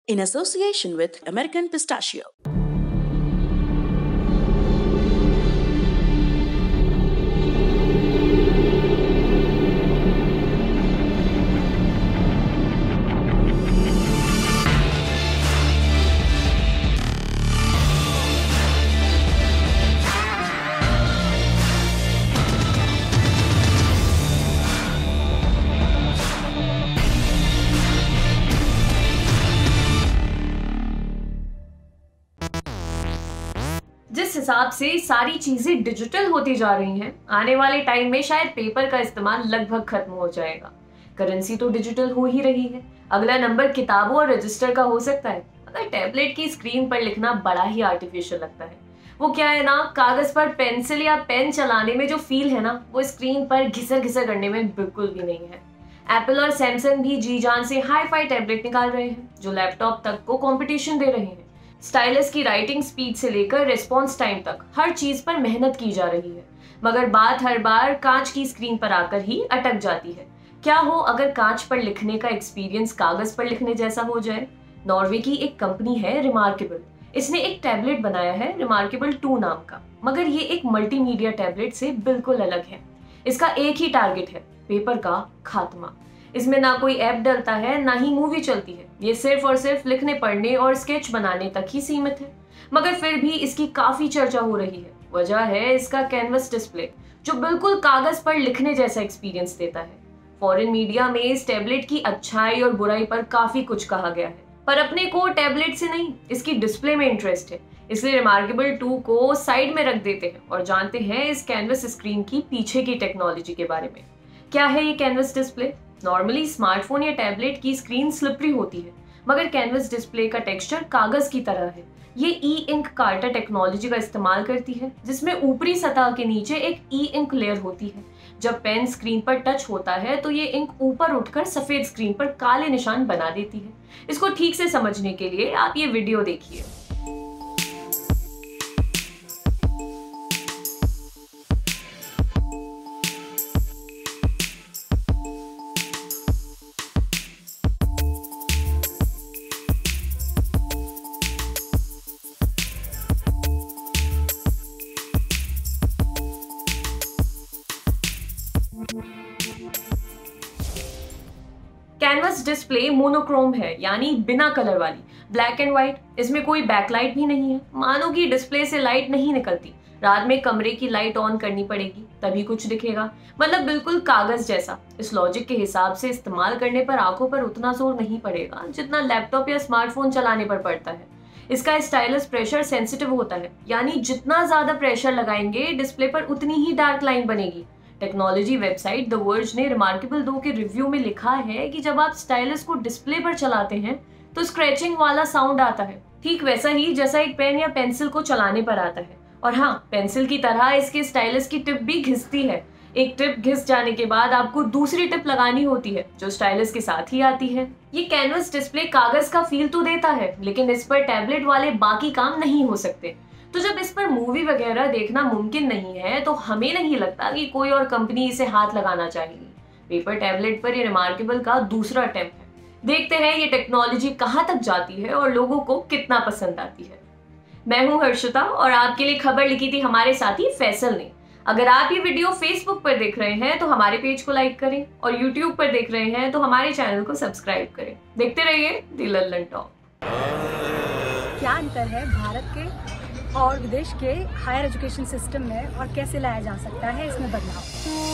in association with American Pistachio. जिस हिसाब से सारी चीजें डिजिटल होती जा रही हैं, आने वाले टाइम में शायद पेपर का इस्तेमाल लगभग खत्म हो जाएगा। करेंसी तो डिजिटल हो ही रही है, अगला नंबर किताबों और रजिस्टर का हो सकता है। मगर टैबलेट की स्क्रीन पर लिखना बड़ा ही आर्टिफिशियल लगता है। वो क्या है ना, कागज पर पेंसिल या पेन चलाने में जो फील है ना, वो स्क्रीन पर घिसर घिसर करने में बिल्कुल भी नहीं है। एप्पल और सैमसंग भी जी जान से हाई फाई टैबलेट निकाल रहे हैं जो लैपटॉप तक को कंपटीशन दे रहे हैं। स्टाइलस की राइटिंग स्पीड से लेकर रिस्पॉन्स टाइम तक हर चीज पर मेहनत की जा रही है, मगर बात हर बार कांच की स्क्रीन पर आकर ही अटक जाती है। क्या हो अगर कांच पर लिखने का एक्सपीरियंस कागज पर लिखने जैसा हो जाए। नॉर्वे की एक कंपनी है रिमार्केबल, इसने एक टैबलेट बनाया है रिमार्केबल 2 नाम का, मगर ये एक मल्टीमीडिया टैबलेट से बिल्कुल अलग है। इसका एक ही टारगेट है, पेपर का खात्मा। इसमें ना कोई ऐप डलता है, ना ही मूवी चलती है। ये सिर्फ और सिर्फ लिखने पढ़ने और स्केच बनाने तक ही सीमित है, मगर फिर भी इसकी काफी चर्चा हो रही है। वजह है इसका कैनवस डिस्प्ले, जो बिल्कुल कागज पर लिखने जैसा एक्सपीरियंस देता है। फॉरेन मीडिया में इस टैबलेट की अच्छाई और बुराई पर काफी कुछ कहा गया है, पर अपने को टैबलेट से नहीं, इसकी डिस्प्ले में इंटरेस्ट है। इसलिए रिमार्केबल 2 को साइड में रख देते हैं और जानते हैं इस कैनवस स्क्रीन की पीछे की टेक्नोलॉजी के बारे में। क्या है ये कैनवस डिस्प्ले? नॉर्मली स्मार्टफोन या टैबलेट की स्क्रीन स्लिपरी होती है, मगर कैनवस डिस्प्ले का टेक्सचर कागज की तरह है। ये ई इंक कार्टर टेक्नोलॉजी का इस्तेमाल करती है, जिसमें ऊपरी सतह के नीचे एक ई इंक लेयर होती है। जब पेन स्क्रीन पर टच होता है तो ये इंक ऊपर उठकर सफेद स्क्रीन पर काले निशान बना देती है। इसको ठीक से समझने के लिए आप ये वीडियो देखिए। कैनवस डिस्प्ले मोनोक्रोम है, यानी बिना कलर वाली, ब्लैक एंड व्हाइट। इसमें कोई बैकलाइट भी नहीं है, मानो कि डिस्प्ले से लाइट नहीं निकलती। रात में कमरे की लाइट ऑन करनी पड़ेगी तभी कुछ दिखेगा, मतलब बिल्कुल कागज जैसा। इस लॉजिक के हिसाब से इस्तेमाल करने पर आंखों पर उतना जोर नहीं पड़ेगा जितना लैपटॉप या स्मार्टफोन चलाने पर पड़ता है। इसका स्टाइलस प्रेशर सेंसिटिव होता है, यानी जितना ज्यादा प्रेशर लगाएंगे डिस्प्ले पर उतनी ही डार्क लाइन बनेगी। टेक्नोलॉजी वेबसाइट द वर्ज ने रिमार्केबल 2 के रिव्यू में लिखा है कि जब आप स्टाइलस को डिस्प्ले पर चलाते हैं तो स्क्रैचिंग वाला साउंड आता है, ठीक वैसा ही जैसा एक पेन या पेंसिल को चलाने पर आता है। और हाँ, पेंसिल की तरह इसके स्टाइलस की टिप भी घिसती है। एक टिप घिस जाने के बाद आपको दूसरी टिप लगानी होती है, जो स्टाइलस के साथ ही आती है। ये कैनवस डिस्प्ले कागज का फील तो देता है, लेकिन इस पर टैबलेट वाले बाकी काम नहीं हो सकते। तो जब इस पर मूवी वगैरह देखना मुमकिन नहीं है, तो हमें नहीं लगता कि कोई और कंपनी इसे हाथ लगाना चाहेगी। पेपर टैबलेट पर ये रिमार्केबल का दूसरा अटेम्प्ट है। देखते हैं ये टेक्नोलॉजी कहाँ तक जाती है और लोगों को कितना पसंद आती है। मैं हूँ हर्षिता और आपके लिए खबर लिखी थी हमारे साथी फैसल ने। अगर आप ये वीडियो फेसबुक पर देख रहे हैं तो हमारे पेज को लाइक करें, और यूट्यूब पर देख रहे हैं तो हमारे चैनल को सब्सक्राइब करें। देखते रहिए दी लल्लन टॉक। क्या अंतर है भारत के और विदेश के हायर एजुकेशन सिस्टम में और कैसे लाया जा सकता है इसमें बदलाव?